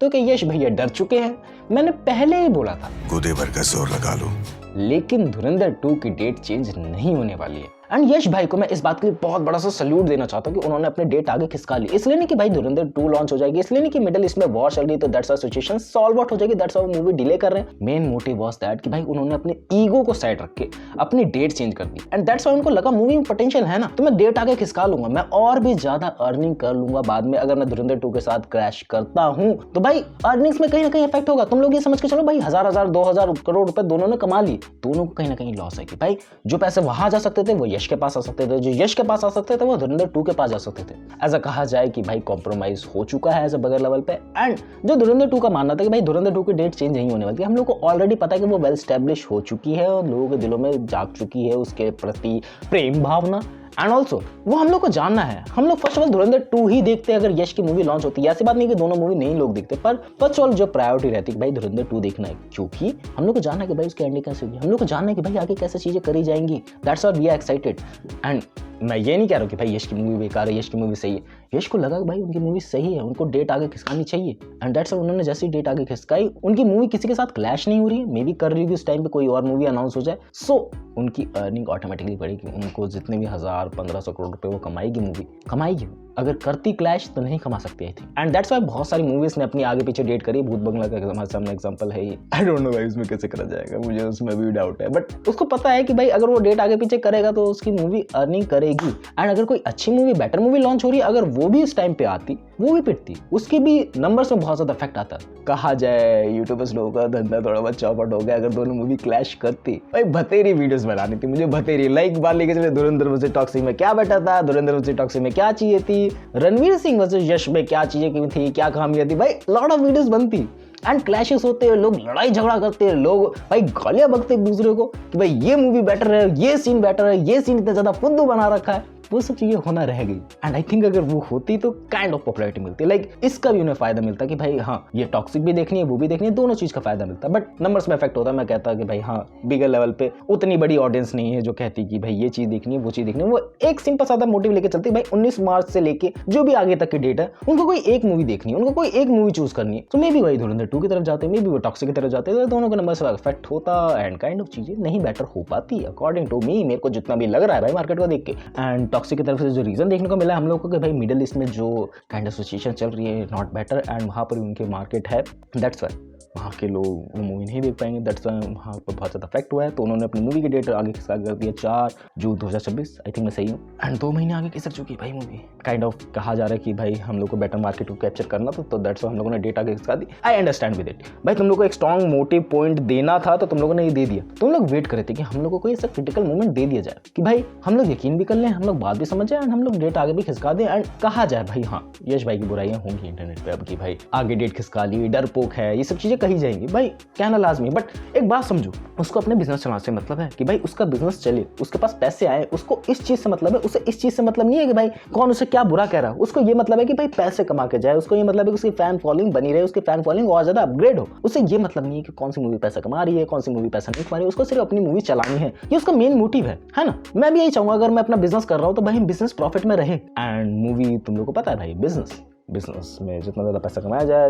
तो क्या यश भैया डर चुके हैं? मैंने पहले ही बोला था, कूदे भर का जोर लगा लो। लेकिन धुरंधर 2 की डेट चेंज नहीं होने वाली है। एंड यश भाई को मैं इस बात के लिए बहुत बड़ा सा सल्यूट देना चाहता हूँ कि उन्होंने अपनी डेट आगे खिसका ली। इसलिए नहीं कि भाई धुरंधर 2 लॉन्च हो जाएगी, इसलिए नहीं कि मिडिल ईस्ट में वॉर चल रही है तो that's why situation solve out हो जाएगी, दैट्स व्हाई मूवी डिले कर रहे हैं। मेन मोटिव वाज दैट कि भाई उन्होंने अपने ईगो को साइड रख के अपनी डेट चेंज कर दी एंड दैट्स व्हाई उनको लगा मूवी में पोटेंशियल है ना, तो मैं डेट आगे खिसका लूंगा, मैं और भी ज्यादा अर्निंग कर लूंगा बाद में अगर मैं धुरंधर 2 के साथ क्रैश करता हूं तो भाई अर्निंग्स में कहीं ना कहीं इफेक्ट होगा। तुम लोग ये समझ के चलो भाई 1000 करोड़ रुपए दोनों ने कमा लिए, दोनों को कहीं ना कहीं लॉस है कि भाई जो पैसे वहां जा सकते थे वो यश के पास आ सकते थे, जो यश के पास आ सकते थे वो धुरंधर 2 के पास जा सकते थे। ऐसा कहा जाए कि भाई कॉम्प्रोमाइज हो चुका है ऐसे बगैर लेवल पे। एंड जो धुरंधर 2 का मानना था कि भाई धुरंधर 2 की डेट चेंज नहीं होने वाली, हम लोग को ऑलरेडी पता है कि वो वेल स्टैब्लिश हो चुकी है और लोगों के दिलों में जाग चुकी है उसके प्रति प्रेम भावना। एंड ऑल्सो वो हम लोग को जानना है, हम लोग फर्स्ट ऑफ ऑल धुरंधर 2 ही देखते हैं अगर यश की मूवी लॉन्च होती है। ऐसी बात नहीं कि दोनों मूवी नहीं लोग देखते, पर फर्स्ट ऑफ ऑल जो प्रायोरिटी रहती है कि भाई धुरंधर 2 देखना है, क्योंकि हम लोग को जानना है कि भाई उसकी एंडिंग कैसे होगी, हम लोग को जानना है कि भाई आगे कैसे चीजें करी जाएंगी। That's why we are excited. And मैं ये नहीं कह रहा हूँ कि भाई यश की मूवी बेकार है, यश की मूवी सही है। यश को लगा कि भाई उनकी मूवी सही है, उनको डेट आगे खिसकानी चाहिए एंड दैट्स व्हाई उन्होंने जैसी डेट आगे खिसकाई, उनकी मूवी किसी के साथ क्लैश नहीं हो रही है, मे बी कर रही होगी इस टाइम पे कोई और मूवी अनाउंस हो जाए, सो उनकी अर्निंग ऑटोमेटिकली बढ़ेगी। उनको जितने भी 1000-1500 करोड़ रुपए वो कमाएगी मूवी, कमाएगी। अगर करती क्लैश तो नहीं कमा सकती आई थी। एंड दैट्स व्हाई बहुत सारी मूवीज ने अपनी आगे पीछे डेट करी। भूत बंगला का हमारे सामने एग्जांपल है ये। आई डोंट नो भाई उसमें कैसे करा जाएगा, मुझे उसमें भी डाउट है, बट उसको पता है कि भाई अगर वो डेट आगे पीछे करेगा तो उसकी मूवी अर्निंग करेगी। एंड अगर कोई अच्छी मूवी, बेटर मूवी लॉन्च हो रही है, अगर वो भी इस टाइम पे आती, वो भी पिटती, उसकी भी नंबर्स में बहुत ज्यादा इफेक्ट आता। कहा जाए यूट्यूबर्स लोगों का धंधा थोड़ा बहुत चौपट हो गया अगर दोनों मूवी क्लैश करती। भाई भतेरी वीडियोस बनानी थी मुझे, भतेरी लाइक बार लेके चले धुरंधर वर्सेस टॉक्सिक में क्या बेटर था, धुरंधर वर्सेस टॉक्सिक में क्या चीजें थी, रणवीर सिंह वर्सेस यश में क्या चीजें थी, क्या खामियां थी। भाई लॉट ऑफ वीडियोस बनती एंड क्लैशेस होते हैं, लोग लड़ाई झगड़ा करते हैं, लोग भाई गालियां बकते एक दूसरे को कि भाई ये मूवी बेटर है, ये सीन बेटर है, ये सीन इतना ज्यादा फुद्दू बना रखा है। वो सब चीजें होना रह गई एंड आई थिंक अगर वो होती तो काइंड ऑफ पॉपुलैरिटी मिलती, लाइक इसका भी उन्हें फायदा मिलता कि भाई हाँ ये टॉक्सिक भी देखनी है, वो भी देखनी है, दोनों चीज का फायदा मिलता। बट नंबर्स में इफेक्ट होता है। मैं कहता कि भाई हाँ बिगर लेवल पे उतनी बड़ी ऑडियंस नहीं है जो कहती कि भाई ये चीज देखनी है, वो चीज देखनी है। वो एक सिंपल सादा मोटिव लेके चलती है, भाई 19 मार्च से लेके जो भी आगे तक की डेट है उनको कोई एक मूवी देखनी है, उनको कोई एक मूवी चूज करनी है। तो मे बी भाई धुरंधर 2 की तरफ जाते, मे बी वो टॉक्सिक की तरफ जाते, तो दोनों के नंबर्स में इफेक्ट होता एंड काइंड ऑफ चीजें नहीं बेटर हो पाती अकॉर्डिंग टू मी, मेरे को जितना भी लग रहा है भाई मार्केट को देख के। एंड टॉक्सिक की तरफ से जो रीजन देखने को मिला हम लोग को कि भाई मिडिल ईस्ट में जो काइंड ऑफ सिचुएशन चल रही है नॉट बेटर एंड वहाँ पर उनके मार्केट है, दैट्स व्हाई वहाँ के लोग वो मूवी नहीं देख पाएंगे, दैट्स व्हाई वहाँ पर बहुत ज़्यादा इफेक्ट हुआ है। तो उन्होंने अपनी मूवी की डेट आगे खिसका कर दिया 4 जून 2026। आई थिंक मैं सही हूँ। एंड 2 महीने आगे खिसक चुकी है भाई मूवी। काइंड ऑफ कहा जा रहा है कि भाई हम लोग को बेटर मार्केट को कैप्चर करना था, तो दैट्स व्हाई हम लोगों ने डेट आगे खिसका दी। I understand with it. भाई तुम लोग को एक स्ट्रॉन्ग मोटिव पॉइंट देना था तो तुम लोगों ने ये दे दिया। तुम लोग वेट करे थे कि हम लोग को कोई ऐसा क्रिटिकल मोमेंट दे दिया जाए कि भाई हम लोग यकीन भी कर लें, हम लोग बात भी समझ जाए एंड हम लोग डेट आगे भी खिसका दें। एंड कहा जाए भाई हाँ यश भाई की बुराइयां होंगी इंटरनेट पे अब कि भाई आगे डेट खिसका ली, डरपोक है, ये सब चीजें कही जाएंगी, भाई कहना लाजमी। बट एक बात समझो, उसको अपने बिजनेस चलाने से मतलब है कि भाई उसका बिजनेस चले, उसके पास पैसे आए, उसको इस चीज से मतलब है, उसे इस चीज से मतलब नहीं है कि भाई कौन उसे क्या बुरा कह रहा है। उसको ये मतलब है कि भाई पैसे कमा के जाए, उसको ये मतलब है कि उसकी फैन फॉलोइंग बनी रहे, उसकी फैन फॉलोइंग और ज्यादा अपग्रेड हो। उसे ये मतलब नहीं है कि कौन सी मूवी पैसा कमा रही है, कौन सी मूवी पैसा नहीं कमा रही है, उसको सिर्फ अपनी मूवी चलानी है, ये उसका मेन मोटिव है ना। मैं भी यही चाहूंगा अगर मैं अपना बिजनेस कर रहा हूं तो भाई बिजनेस प्रॉफिट में रहे। एंड मूवी तुम लोग को पता है भाई बिजनेस में जितना ज़्यादा पैसा कमाया जाए,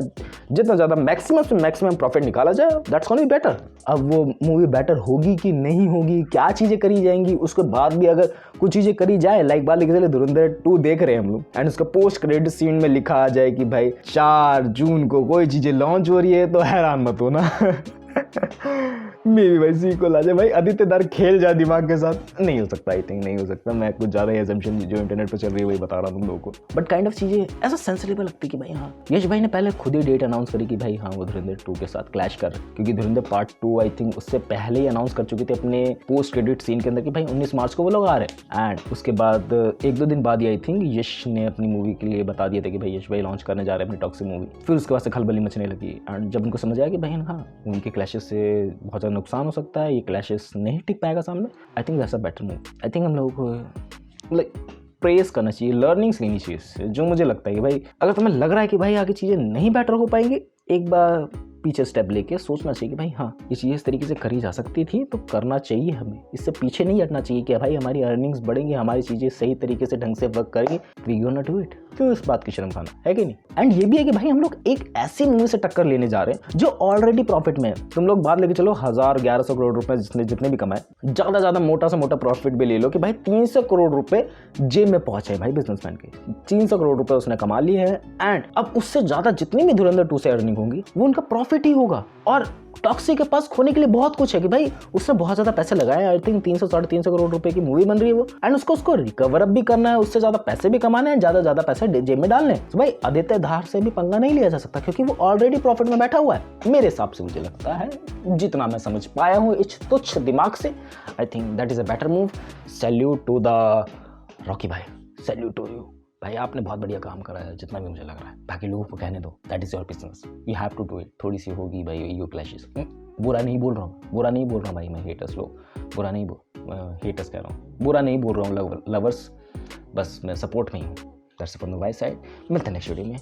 जितना ज़्यादा मैक्सिमम से मैक्सिमम प्रॉफिट निकाला जाए, दैट्स गोना बी बेटर। अब वो मूवी बेटर होगी कि नहीं होगी, क्या चीज़ें करी जाएंगी, उसके बाद भी अगर कुछ चीज़ें करी जाए, लाइक बात लिखे चले धुरंधर 2 देख रहे हैं हम लोग एंड उसका पोस्ट क्रेडिट सीन में लिखा आ जाए कि भाई 4 जून को कोई चीज़ें लॉन्च हो रही है, तो हैरान मत होना। मे भी भाई सीक्वल आ जाए, भाई आदित्य दार खेल जाए दिमाग के साथ। नहीं हो सकता, आई थिंक नहीं हो सकता। मैं कुछ ज़्यादा ही असम्पशन जो इंटरनेट पे चल रही है वही बता रहा हूँ तुम लोगों को। बट काइंड ऑफ चीज़ें ऐसा सेंसिटिव लगती कि भाई हाँ यश भाई ने पहले खुद ही डेट अनाउंस करी कि भाई हाँ वो धुरंधर 2 के साथ क्लैश कर, क्योंकि धुरंधर पार्ट 2 आई थिंक उससे पहले ही अनाउंस कर चुके थे अपने पोस्ट क्रेडिट सीन के अंदर कि भाई 19 मार्च को वो लोग आ रहे हैं। एंड उसके बाद 1-2 दिन बाद ही आई थिंक यश ने अपनी मूवी के लिए बता दिया था कि भाई यश भाई लॉन्च करने जा रहे हैं अपनी टॉक्सिक मूवी। फिर उसके बाद से खलबली मचने लगी एंड जब उनको समझ आया कि भाई हाँ उनके क्लैशेस से बहुत ज़्यादा नुकसान हो सकता है, ये क्लैशेस नहीं टिक पाएगा सामने, I think that's a better move. I think हम लोगों को लाइक प्रेस करना चाहिए, लर्निंग्स लेनी चाहिए इससे। जो मुझे लगता है कि भाई अगर तुम्हें लग रहा है कि भाई आगे चीज़ें नहीं बेटर हो पाएंगी, एक बार पीछे स्टेप लेके सोचना चाहिए कि भाई हाँ ये चीज़ इस तरीके से करी जा सकती थी, तो करना चाहिए हमें, इससे पीछे नहीं हटना चाहिए कि भाई हमारी अर्निंग्स बढ़ेंगी, हमारी चीज़ें सही तरीके से ढंग से वर्क करेंगी, वी गोना डू इट। क्यों इस बात की शर्म खाना, है कि नहीं? एंड ये भी है कि भाई हम लोग एक ऐसी मूवी से टक्कर लेने जा रहे हैं जो ऑलरेडी प्रॉफिट में है। तुम लोग बात लेके चलो 1000-1100 करोड़ रुपए जितने भी कमाए, ज्यादा मोटा से मोटा प्रॉफिट भी ले लो कि भाई 300 करोड़ रुपए जेब में पहुंचे भाई बिजनेसमैन के, 300 करोड़ रुपए उसने कमा लिए हैं। एंड अब उससे ज्यादा जितनी भी धुरंधर 2 से अर्निंग होंगी वो उनका प्रॉफिट ही होगा। और टॉक्सी के पास खोने के लिए बहुत कुछ है कि भाई उसने बहुत ज्यादा पैसे लगाए, आई थिंक 300-350 करोड़ रुपए की मूवी बन रही है वो, एंड उसको रिकवर अप भी करना है, उससे ज्यादा पैसे भी कमाने हैं, ज्यादा पैसे जेब में डालने हैं। तो भाई आदित्य धार से भी पंगा नहीं लिया जा सकता क्योंकि वो ऑलरेडी प्रॉफिट में बैठा हुआ है। मेरे हिसाब से मुझे लगता है, जितना मैं समझ पाया हूँ इस तुच्छ दिमाग से, I think that is a better move. Salute to the Rocky भाई, सैल्यूट टू यू भाई, आपने बहुत बढ़िया काम करा है जितना भी मुझे लग रहा है। बाकी लोगों को कहने दो, that is your business, you have to do it. थोड़ी सी होगी भाई ईगो क्लैशेस, बुरा नहीं बोल रहा हूँ भाई मैं, हेटर्स लोग बुरा नहीं हेटर्स कह रहा हूँ, बुरा नहीं बोल रहा हूँ लवर्स, बस मैं सपोर्ट में ही हूँ। That's from the vice side. मिलते हैं नेक्स्ट वीडियो में।